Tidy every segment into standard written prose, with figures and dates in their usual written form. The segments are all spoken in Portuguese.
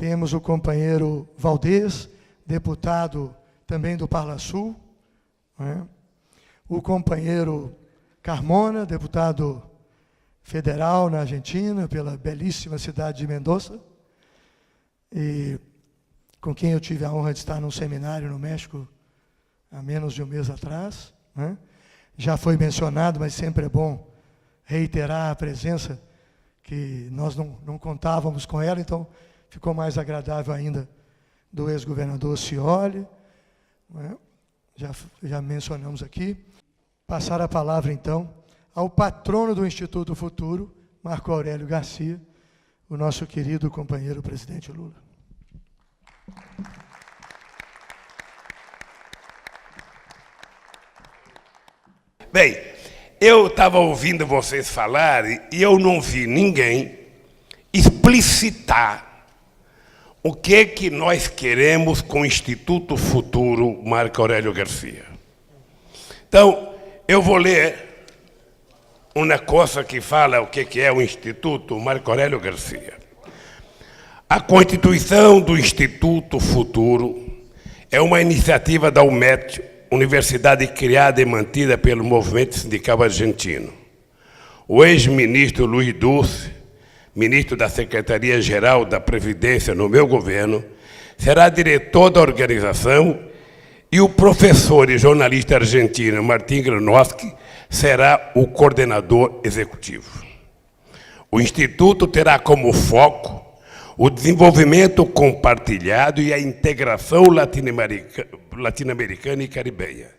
Temos o companheiro Valdez, deputado também do Parla Sul, né? O companheiro Carmona, deputado federal na Argentina, pela belíssima cidade de Mendoza, e com quem eu tive a honra de estar num seminário no México há menos de um mês atrás, né? Já foi mencionado, mas sempre é bom reiterar a presença, que nós não contávamos com ela, então ficou mais agradável ainda, do ex-governador Scioli, né? Já mencionamos aqui. Passar a palavra, então, ao patrono do Instituto Futuro, Marco Aurélio Garcia, o nosso querido companheiro presidente Lula. Bem, eu estava ouvindo vocês falarem e eu não vi ninguém explicitar o que nós queremos com o Instituto Futuro Marco Aurélio Garcia. Então, eu vou ler uma coisa que fala o que é o Instituto Marco Aurélio Garcia. A constituição do Instituto Futuro é uma iniciativa da UMET, universidade criada e mantida pelo movimento sindical argentino. O ex-ministro Luiz Dulce, ministro da Secretaria-Geral da Previdência no meu governo, será diretor da organização e o professor e jornalista argentino Martín Granowski será o coordenador executivo. O Instituto terá como foco o desenvolvimento compartilhado e a integração latino-americana e caribenha.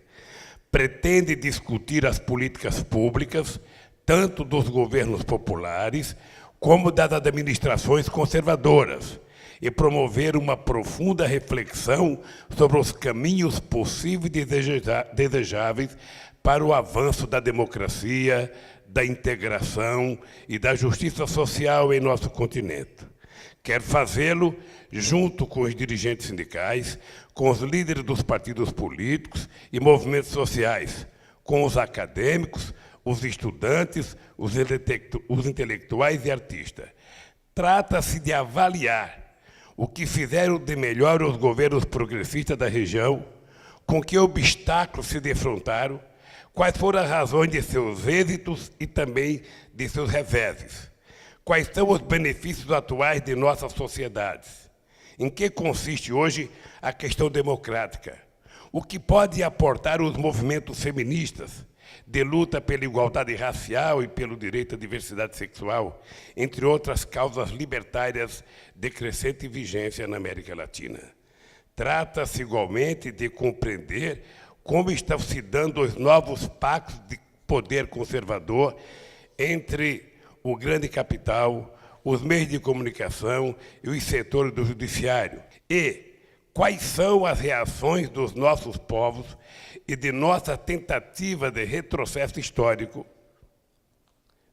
Pretende discutir as políticas públicas, tanto dos governos populares como das administrações conservadoras, e promover uma profunda reflexão sobre os caminhos possíveis e desejáveis para o avanço da democracia, da integração e da justiça social em nosso continente. Quer fazê-lo junto com os dirigentes sindicais, com os líderes dos partidos políticos e movimentos sociais, com os acadêmicos, os estudantes, os intelectuais e artistas. Trata-se de avaliar o que fizeram de melhor os governos progressistas da região, com que obstáculos se defrontaram, quais foram as razões de seus êxitos e também de seus reveses. Quais são os benefícios atuais de nossas sociedades? Em que consiste hoje a questão democrática? O que pode aportar os movimentos feministas de luta pela igualdade racial e pelo direito à diversidade sexual, entre outras causas libertárias de crescente vigência na América Latina? Trata-se igualmente de compreender como estão se dando os novos pactos de poder conservador entre o grande capital, os meios de comunicação e os setores do judiciário. E quais são as reações dos nossos povos e de nossa tentativa de retrocesso histórico,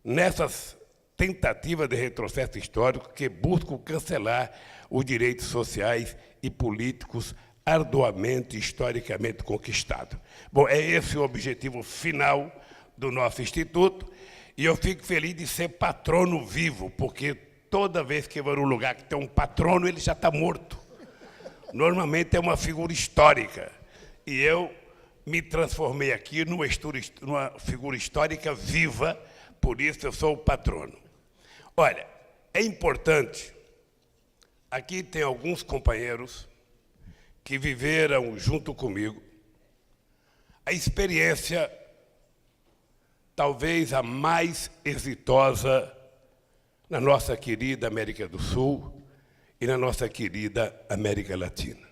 nessas tentativas de retrocesso histórico que buscam cancelar os direitos sociais e políticos arduamente e historicamente conquistados. Bom, é esse o objetivo final do nosso Instituto, e eu fico feliz de ser patrono vivo, porque toda vez que eu vou num lugar que tem um patrono, ele já está morto. Normalmente é uma figura histórica, e eu me transformei aqui numa figura histórica viva, por isso eu sou o patrono. Olha, é importante, aqui tem alguns companheiros que viveram junto comigo a experiência talvez a mais exitosa na nossa querida América do Sul e na nossa querida América Latina.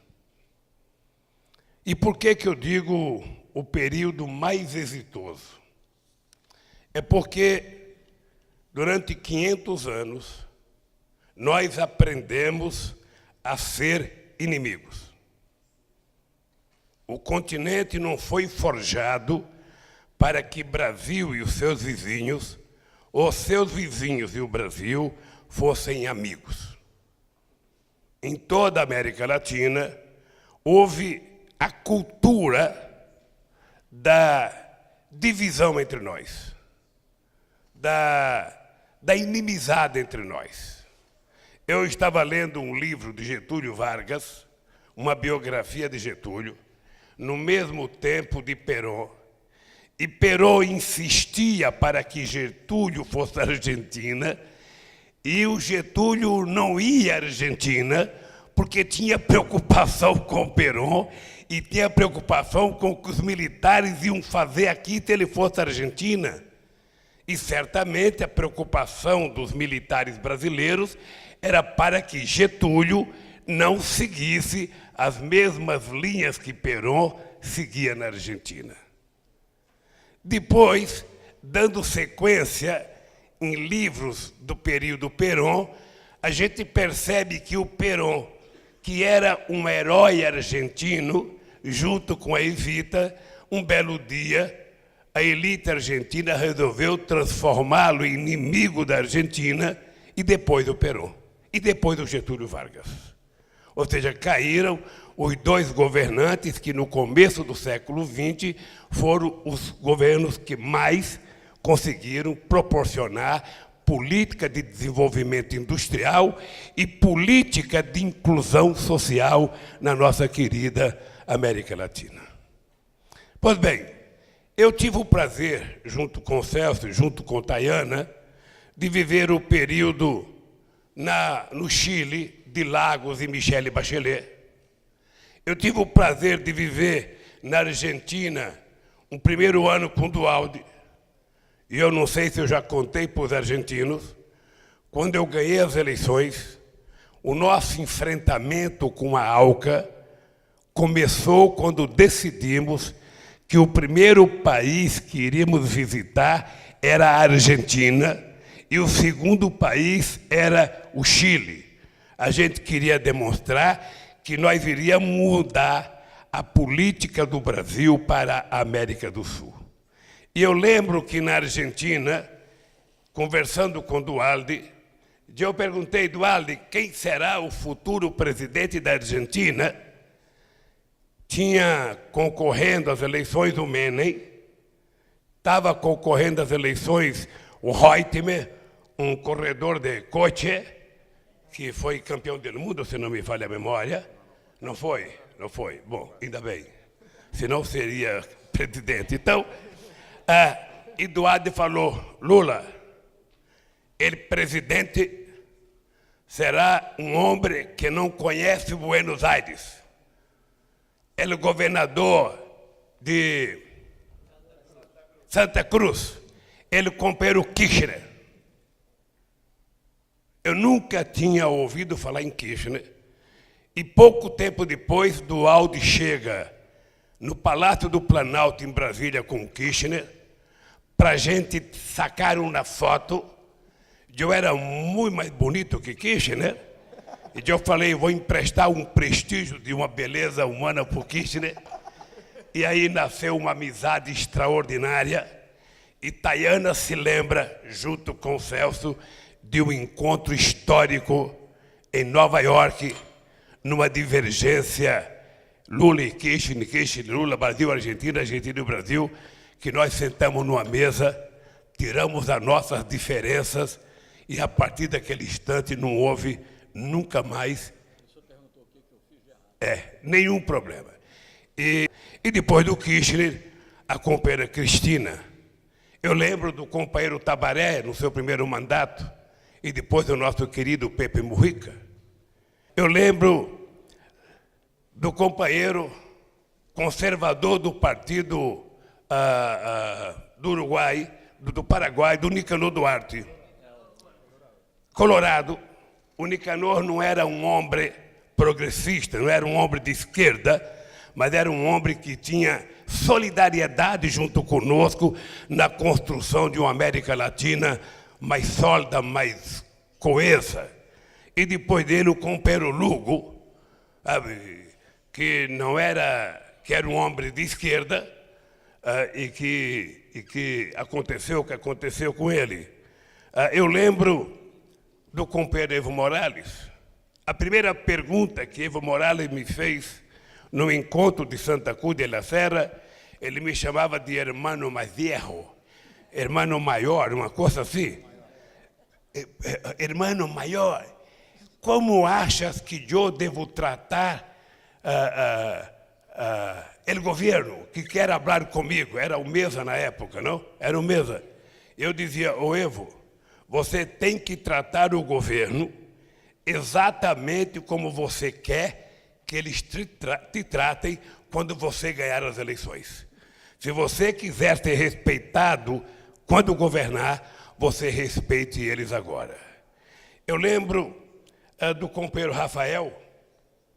E por que eu digo o período mais exitoso? É porque, durante 500 anos, nós aprendemos a ser inimigos. O continente não foi forjado para que Brasil e os seus vizinhos, ou seus vizinhos e o Brasil, fossem amigos. Em toda a América Latina, houve a cultura da divisão entre nós, da inimizade entre nós. Eu estava lendo um livro de Getúlio Vargas, uma biografia de Getúlio, no mesmo tempo de Perón, e Perón insistia para que Getúlio fosse à Argentina, e o Getúlio não ia à Argentina porque tinha preocupação com Perón e tinha preocupação com o que os militares iam fazer aqui se ele fosse à Argentina. E certamente a preocupação dos militares brasileiros era para que Getúlio não seguisse as mesmas linhas que Perón seguia na Argentina. Depois, dando sequência em livros do período Perón, a gente percebe que o Perón, que era um herói argentino, junto com a Evita, um belo dia, a elite argentina resolveu transformá-lo em inimigo da Argentina, e depois o Perón, e depois o Getúlio Vargas. Ou seja, caíram os dois governantes que, no começo do século XX, foram os governos que mais conseguiram proporcionar política de desenvolvimento industrial e política de inclusão social na nossa querida América Latina. Pois bem, eu tive o prazer, junto com o Celso e junto com Tayana, de viver o período no Chile, de Lagos e Michelle Bachelet. Eu tive o prazer de viver na Argentina um primeiro ano com Dualde. E eu não sei se eu já contei para os argentinos, quando eu ganhei as eleições, o nosso enfrentamento com a ALCA começou quando decidimos que o primeiro país que iríamos visitar era a Argentina e o segundo país era o Chile. A gente queria demonstrar que nós iríamos mudar a política do Brasil para a América do Sul. E eu lembro que na Argentina, conversando com Dualde, eu perguntei, Dualde, quem será o futuro presidente da Argentina? Tinha concorrendo às eleições o Menem, estava concorrendo às eleições o Reutemann, um corredor de coche, que foi campeão do mundo, se não me falha a memória. Não foi? Não foi. Bom, ainda bem. Senão seria presidente. Então, e Dualde falou, Lula, ele presidente será um homem que não conhece Buenos Aires. Ele é governador de Santa Cruz. Ele companheiro Kirchner. Eu nunca tinha ouvido falar em Kirchner. E pouco tempo depois, Dualde chega no Palácio do Planalto, em Brasília, com o Kirchner, para a gente sacar uma foto. Eu era muito mais bonito que Kirchner, e eu falei, vou emprestar um prestígio de uma beleza humana para o Kirchner. E aí nasceu uma amizade extraordinária, e Tayana se lembra, junto com o Celso, de um encontro histórico em Nova York, numa divergência Lula e Kirchner, Kirchner, Lula, Brasil, Argentina, Argentina e Brasil, que nós sentamos numa mesa, tiramos as nossas diferenças e a partir daquele instante não houve nunca mais nenhum problema. E depois do Kirchner, a companheira Cristina. Eu lembro do companheiro Tabaré, no seu primeiro mandato, e depois do nosso querido Pepe Mujica. Eu lembro do companheiro conservador do partido do Uruguai, do Paraguai, do Nicanor Duarte. Colorado, o Nicanor não era um homem progressista, não era um homem de esquerda, mas era um homem que tinha solidariedade junto conosco na construção de uma América Latina mais sólida, mais coesa. E depois dele o companheiro Lugo, que era um homem de esquerda, e que aconteceu o que aconteceu com ele. Eu lembro do companheiro Evo Morales. A primeira pergunta que Evo Morales me fez no encontro de Santa Cruz de la Serra, ele me chamava de hermano mais viejo, hermano maior, uma coisa assim. Hermano maior, como achas que eu devo tratar o governo que quer falar comigo? Era o Mesa na época, não? Era o Mesa. Eu dizia, ô Evo, você tem que tratar o governo exatamente como você quer que eles te tratem quando você ganhar as eleições. Se você quiser ser respeitado quando governar, você respeite eles agora. Eu lembro do companheiro Rafael,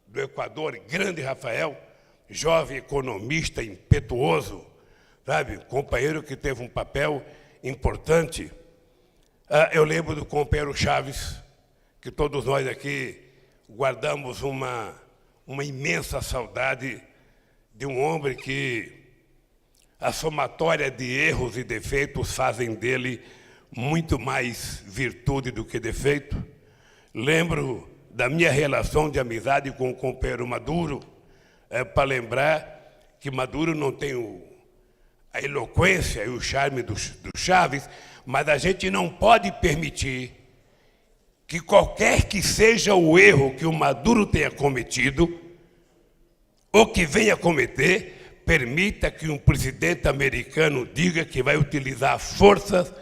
do Equador, grande Rafael, jovem economista impetuoso, sabe? Companheiro que teve um papel importante. Eu lembro do companheiro Chaves, que todos nós aqui guardamos uma imensa saudade de um homem que a somatória de erros e defeitos fazem dele muito mais virtude do que defeito. Lembro da minha relação de amizade com o companheiro Maduro, para lembrar que Maduro não tem a eloquência e o charme do Chaves, mas a gente não pode permitir que qualquer que seja o erro que o Maduro tenha cometido, ou que venha cometer, permita que um presidente americano diga que vai utilizar forças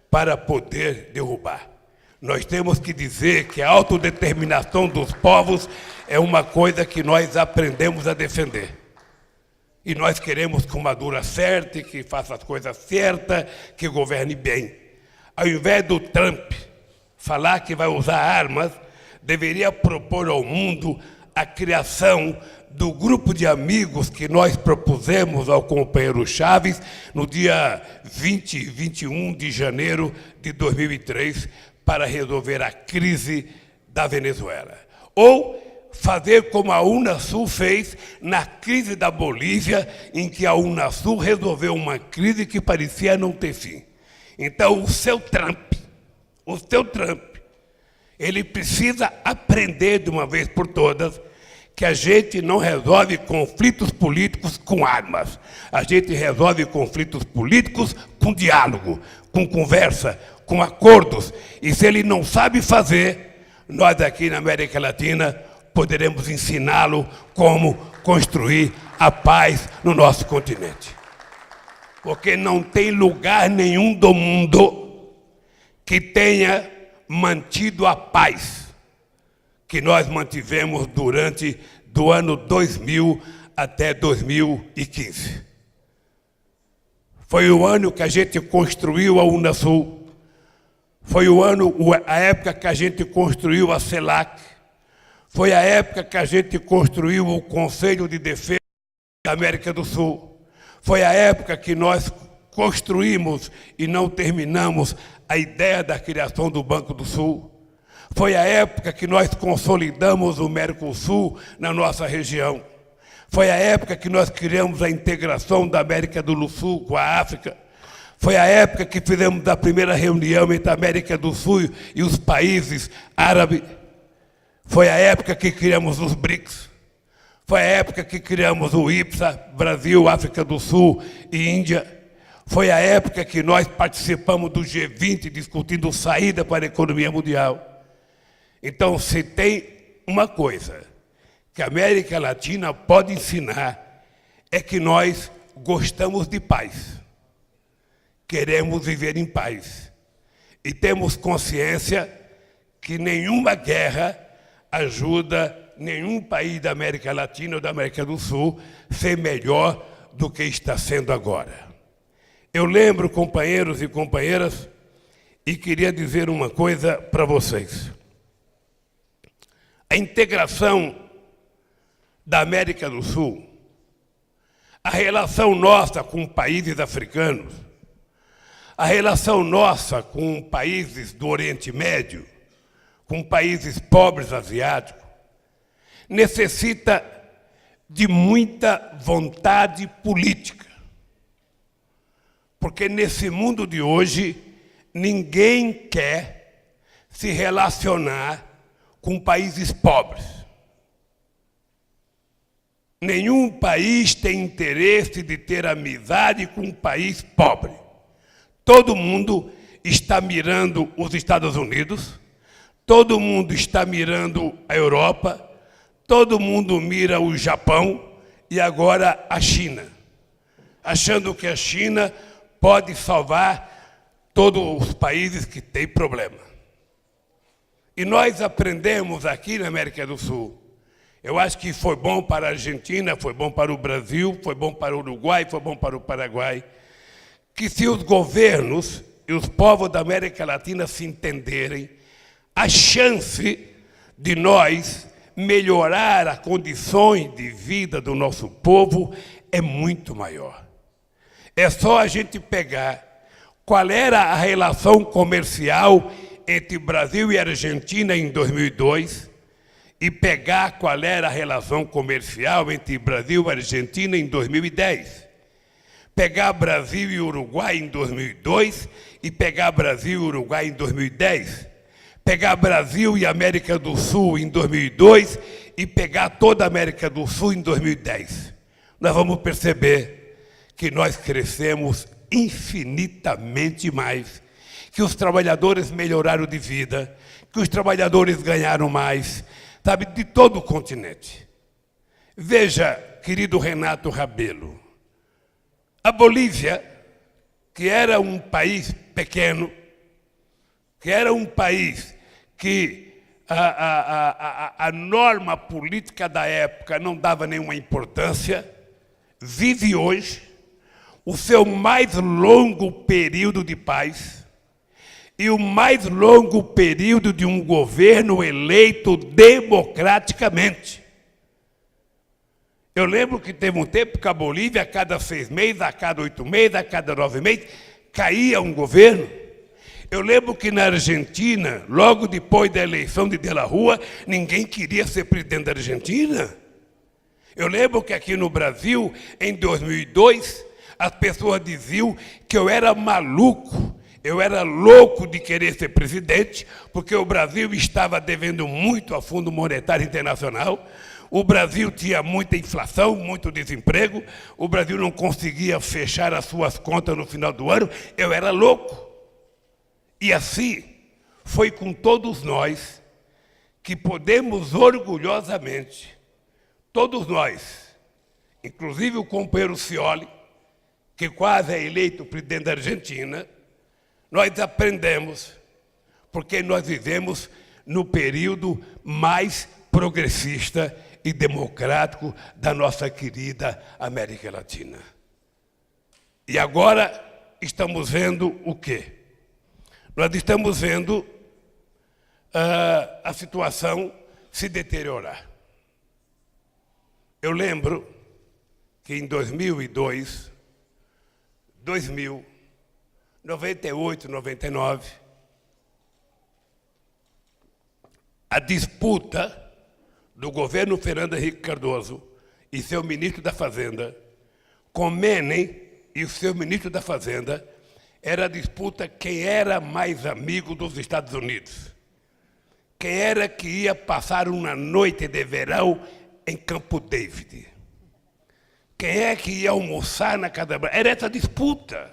para poder derrubar. Nós temos que dizer que a autodeterminação dos povos é uma coisa que nós aprendemos a defender. E nós queremos que o Maduro acerte, que faça as coisas certas, que governe bem. Ao invés do Trump falar que vai usar armas, deveria propor ao mundo a criação do grupo de amigos que nós propusemos ao companheiro Chaves no dia 20 e 21 de janeiro de 2003 para resolver a crise da Venezuela. Ou fazer como a Unasul fez na crise da Bolívia, em que a Unasul resolveu uma crise que parecia não ter fim. Então, o seu Trump, ele precisa aprender de uma vez por todas que a gente não resolve conflitos políticos com armas. A gente resolve conflitos políticos com diálogo, com conversa, com acordos. E se ele não sabe fazer, nós aqui na América Latina poderemos ensiná-lo como construir a paz no nosso continente. Porque não tem lugar nenhum do mundo que tenha mantido a paz que nós mantivemos durante do ano 2000 até 2015. Foi o ano que a gente construiu a Unasul, foi a época que a gente construiu a CELAC, foi a época que a gente construiu o Conselho de Defesa da América do Sul, foi a época que nós construímos e não terminamos a ideia da criação do Banco do Sul. Foi a época que nós consolidamos o Mercosul na nossa região. Foi a época que nós criamos a integração da América do Sul com a África. Foi a época que fizemos a primeira reunião entre a América do Sul e os países árabes. Foi a época que criamos os BRICS. Foi a época que criamos o IPSA, Brasil, África do Sul e Índia. Foi a época que nós participamos do G20 discutindo saída para a economia mundial. Então, se tem uma coisa que a América Latina pode ensinar, é que nós gostamos de paz. Queremos viver em paz. E temos consciência que nenhuma guerra ajuda nenhum país da América Latina ou da América do Sul a ser melhor do que está sendo agora. Eu lembro, companheiros e companheiras, e queria dizer uma coisa para vocês. A integração da América do Sul, a relação nossa com países africanos, a relação nossa com países do Oriente Médio, com países pobres asiáticos, necessita de muita vontade política. Porque nesse mundo de hoje, ninguém quer se relacionar com países pobres. Nenhum país tem interesse de ter amizade com um país pobre. Todo mundo está mirando os Estados Unidos, todo mundo está mirando a Europa, todo mundo mira o Japão e agora a China, achando que a China pode salvar todos os países que têm problema. E nós aprendemos aqui na América do Sul. Eu acho que foi bom para a Argentina, foi bom para o Brasil, foi bom para o Uruguai, foi bom para o Paraguai, que se os governos e os povos da América Latina se entenderem, a chance de nós melhorar as condições de vida do nosso povo é muito maior. É só a gente pegar qual era a relação comercial entre Brasil e Argentina em 2002 e pegar qual era a relação comercial entre Brasil e Argentina em 2010. Pegar Brasil e Uruguai em 2002 e pegar Brasil e Uruguai em 2010. Pegar Brasil e América do Sul em 2002 e pegar toda a América do Sul em 2010. Nós vamos perceber que nós crescemos infinitamente mais, que os trabalhadores melhoraram de vida, que os trabalhadores ganharam mais, sabe, de todo o continente. Veja, querido Renato Rabelo, a Bolívia, que era um país pequeno, que era um país que a norma política da época não dava nenhuma importância, vive hoje o seu mais longo período de paz e o mais longo período de um governo eleito democraticamente. Eu lembro que teve um tempo que a Bolívia, a cada 6 meses, a cada 8 meses, a cada 9 meses, caía um governo. Eu lembro que na Argentina, logo depois da eleição de la Rúa, ninguém queria ser presidente da Argentina. Eu lembro que aqui no Brasil, em 2002, as pessoas diziam que eu era maluco, eu era louco de querer ser presidente, porque o Brasil estava devendo muito ao Fundo Monetário Internacional, o Brasil tinha muita inflação, muito desemprego, o Brasil não conseguia fechar as suas contas no final do ano, eu era louco. E assim foi com todos nós que podemos orgulhosamente, todos nós, inclusive o companheiro Scioli, que quase é eleito presidente da Argentina, nós aprendemos, porque nós vivemos no período mais progressista e democrático da nossa querida América Latina. E agora estamos vendo o quê? Nós estamos vendo a situação se deteriorar. Eu lembro que em 2002, 2000, 98, 99, a disputa do governo Fernando Henrique Cardoso e seu ministro da Fazenda, com Menem e o seu ministro da Fazenda, era a disputa quem era mais amigo dos Estados Unidos. Quem era que ia passar uma noite de verão em Campo David. Quem é que ia almoçar na Casa Branca? Era essa disputa.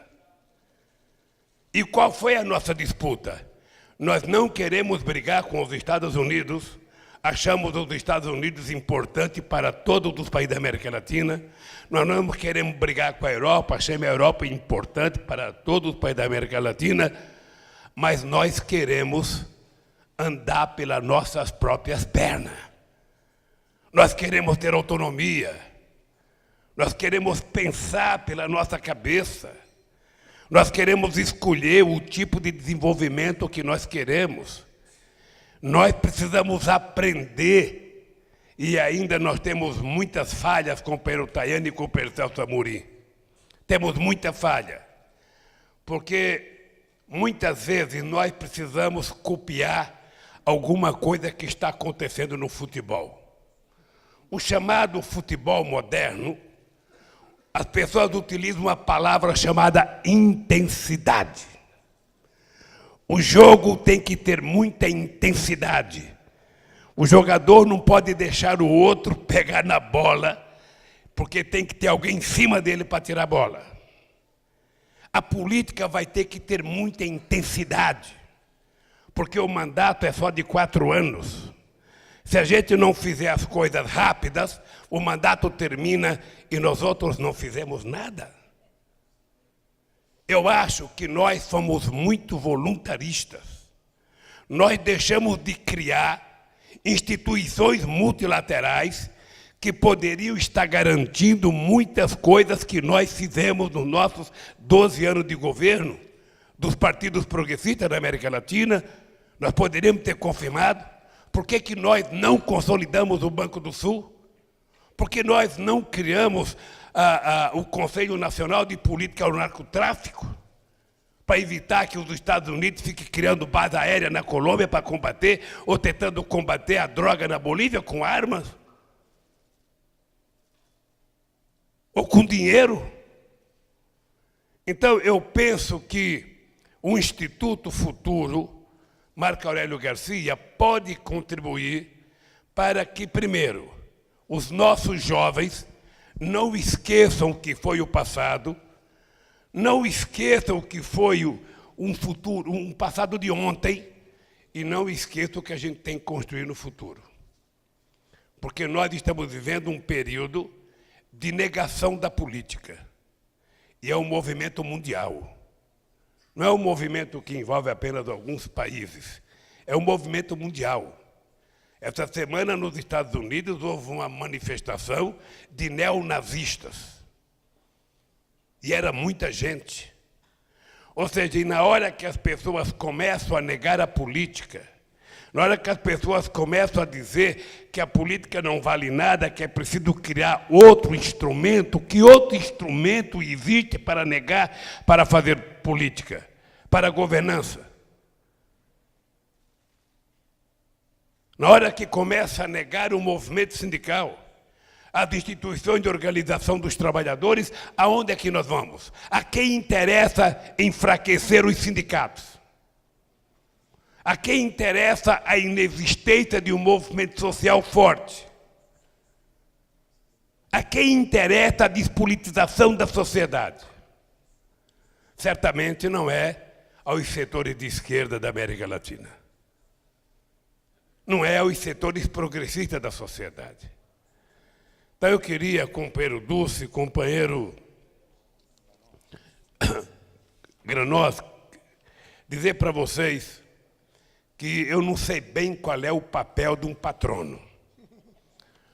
E qual foi a nossa disputa? Nós não queremos brigar com os Estados Unidos, achamos os Estados Unidos importantes para todos os países da América Latina, nós não queremos brigar com a Europa, achamos a Europa importante para todos os países da América Latina, mas nós queremos andar pelas nossas próprias pernas. Nós queremos ter autonomia, nós queremos pensar pela nossa cabeça, nós queremos escolher o tipo de desenvolvimento que nós queremos. Nós precisamos aprender, e ainda nós temos muitas falhas com o companheiro Tayane e com o companheiro Celso Amorim. Temos muita falha, porque muitas vezes nós precisamos copiar alguma coisa que está acontecendo no futebol. O chamado futebol moderno, as pessoas utilizam uma palavra chamada intensidade. O jogo tem que ter muita intensidade. O jogador não pode deixar o outro pegar na bola, porque tem que ter alguém em cima dele para tirar a bola. A política vai ter que ter muita intensidade, porque o mandato é só de 4 anos. Se a gente não fizer as coisas rápidas, o mandato termina e nós outros não fizemos nada. Eu acho que nós somos muito voluntaristas. Nós deixamos de criar instituições multilaterais que poderiam estar garantindo muitas coisas que nós fizemos nos nossos 12 anos de governo, dos partidos progressistas da América Latina. Nós poderíamos ter confirmado. Por que nós não consolidamos o Banco do Sul? Por que nós não criamos o Conselho Nacional de Política ao Narcotráfico? Para evitar que os Estados Unidos fiquem criando base aérea na Colômbia para combater, ou tentando combater a droga na Bolívia com armas? Ou com dinheiro? Então, eu penso que o Instituto Futuro, Marco Aurélio Garcia, pode contribuir para que, primeiro, os nossos jovens não esqueçam o que foi o passado, não esqueçam o que foi um passado de ontem, e não esqueçam o que a gente tem que construir no futuro. Porque nós estamos vivendo um período de negação da política, e é um movimento mundial. Não é um movimento que envolve apenas alguns países, é um movimento mundial. Essa semana, nos Estados Unidos, houve uma manifestação de neonazistas. E era muita gente. Ou seja, e na hora que as pessoas começam a negar a política, na hora que as pessoas começam a dizer que a política não vale nada, que é preciso criar outro instrumento, que outro instrumento existe para negar, para fazer política, para a governança? Na hora que começa a negar o movimento sindical, as instituições de organização dos trabalhadores, aonde é que nós vamos? A quem interessa enfraquecer os sindicatos? A quem interessa a inexistência de um movimento social forte? A quem interessa a despolitização da sociedade? Certamente não é aos setores de esquerda da América Latina. Não é aos setores progressistas da sociedade. Então eu queria, companheiro Dulce, companheiro Granoz, dizer para vocês que eu não sei bem qual é o papel de um patrono,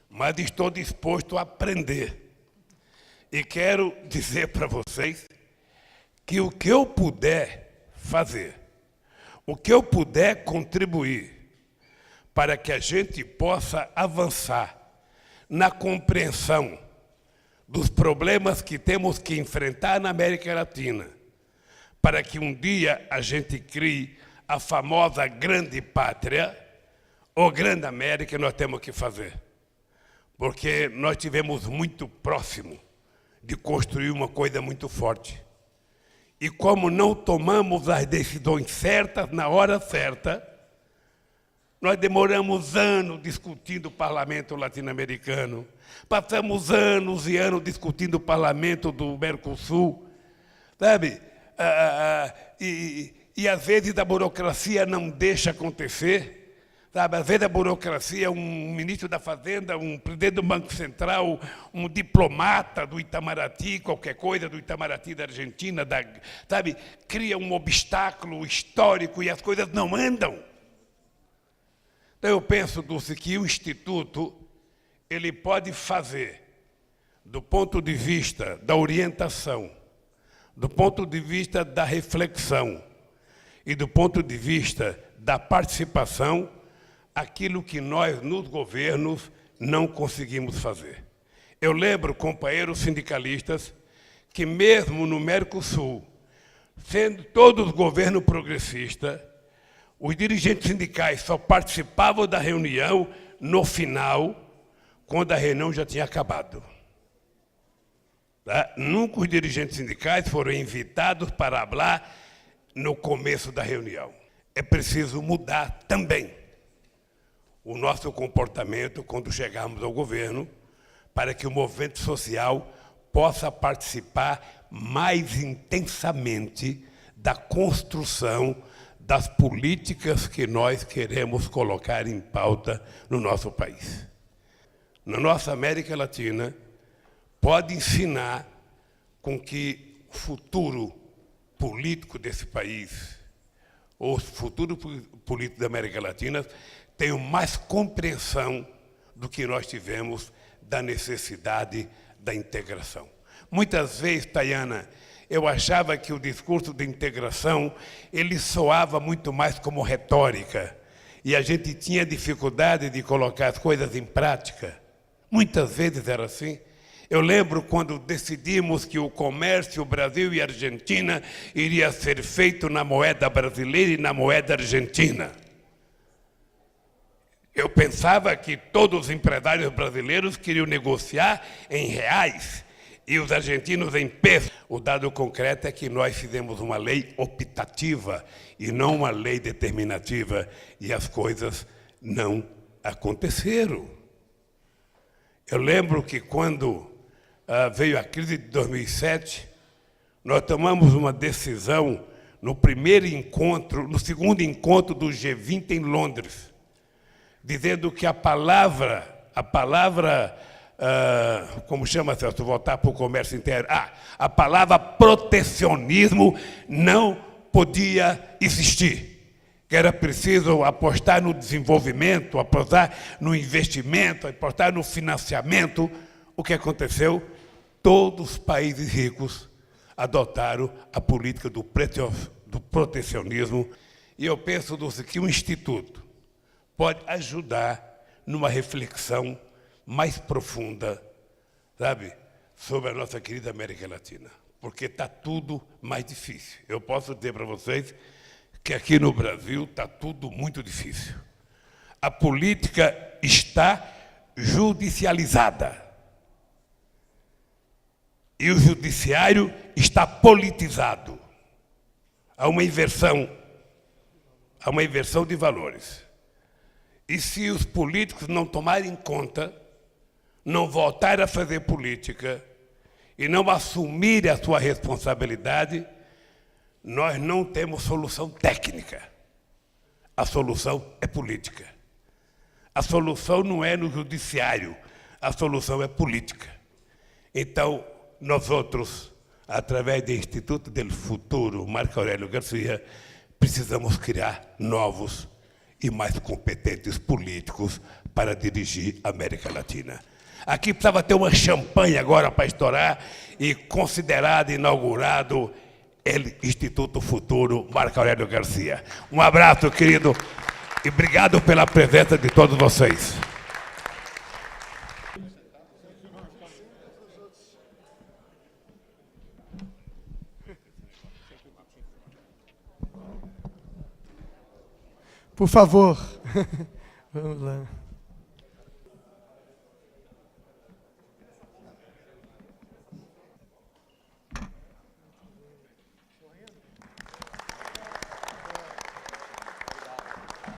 mas estou disposto a aprender. E quero dizer para vocês que o que eu puder fazer, o que eu puder contribuir para que a gente possa avançar na compreensão dos problemas que temos que enfrentar na América Latina, para que um dia a gente crie a famosa grande pátria, ou grande América, nós temos que fazer. Porque nós tivemos muito próximo de construir uma coisa muito forte. E como não tomamos as decisões certas na hora certa, nós demoramos anos discutindo o parlamento latino-americano, passamos anos e anos discutindo o parlamento do Mercosul, sabe? E às vezes a burocracia não deixa acontecer, sabe? Às vezes a burocracia, um ministro da Fazenda, um presidente do Banco Central, um diplomata do Itamaraty, qualquer coisa do Itamaraty da Argentina, sabe? Cria um obstáculo histórico e as coisas não andam. Então eu penso, Dulce, que o Instituto ele pode fazer, do ponto de vista da orientação, do ponto de vista da reflexão e do ponto de vista da participação, aquilo que nós, nos governos, não conseguimos fazer. Eu lembro, companheiros sindicalistas, que mesmo no Mercosul, sendo todos governo progressista, os dirigentes sindicais só participavam da reunião no final, quando a reunião já tinha acabado. Tá? Nunca os dirigentes sindicais foram invitados para falar no começo da reunião. É preciso mudar também o nosso comportamento quando chegarmos ao governo, para que o movimento social possa participar mais intensamente da construção das políticas que nós queremos colocar em pauta no nosso país. Na nossa América Latina, pode ensinar com que o futuro político desse país, ou o futuro político da América Latina, tenha mais compreensão do que nós tivemos da necessidade da integração. Muitas vezes, Tayana, eu achava que o discurso de integração ele soava muito mais como retórica, e a gente tinha dificuldade de colocar as coisas em prática. Muitas vezes era assim. Eu lembro quando decidimos que o comércio Brasil e Argentina iria ser feito na moeda brasileira e na moeda argentina. Eu pensava que todos os empresários brasileiros queriam negociar em reais e os argentinos em pesos. O dado concreto é que nós fizemos uma lei optativa e não uma lei determinativa, e as coisas não aconteceram. Eu lembro que quando veio a crise de 2007, nós tomamos uma decisão no primeiro encontro, no segundo encontro do G20 em Londres, dizendo que a palavra, como chama, Celso, voltar para o comércio interno? A palavra protecionismo não podia existir, que era preciso apostar no desenvolvimento, apostar no investimento, apostar no financiamento. O que aconteceu? Todos os países ricos adotaram a política do protecionismo, e eu penso que um instituto pode ajudar numa reflexão mais profunda, sabe, sobre a nossa querida América Latina, porque está tudo mais difícil. Eu posso dizer para vocês que aqui no Brasil está tudo muito difícil. A política está judicializada e o judiciário está politizado. Há uma inversão de valores. E se os políticos não tomarem conta, não voltarem a fazer política e não assumirem a sua responsabilidade, nós não temos solução técnica. A solução é política. A solução não é no judiciário, a solução é política. Então, nós outros, através do Instituto del Futuro, Marco Aurélio Garcia, precisamos criar novos e mais competentes políticos para dirigir a América Latina. Aqui precisava ter uma champanhe agora para estourar e considerado inaugurado o Instituto Futuro Marco Aurélio Garcia. Um abraço, querido, e obrigado pela presença de todos vocês. Por favor, vamos lá.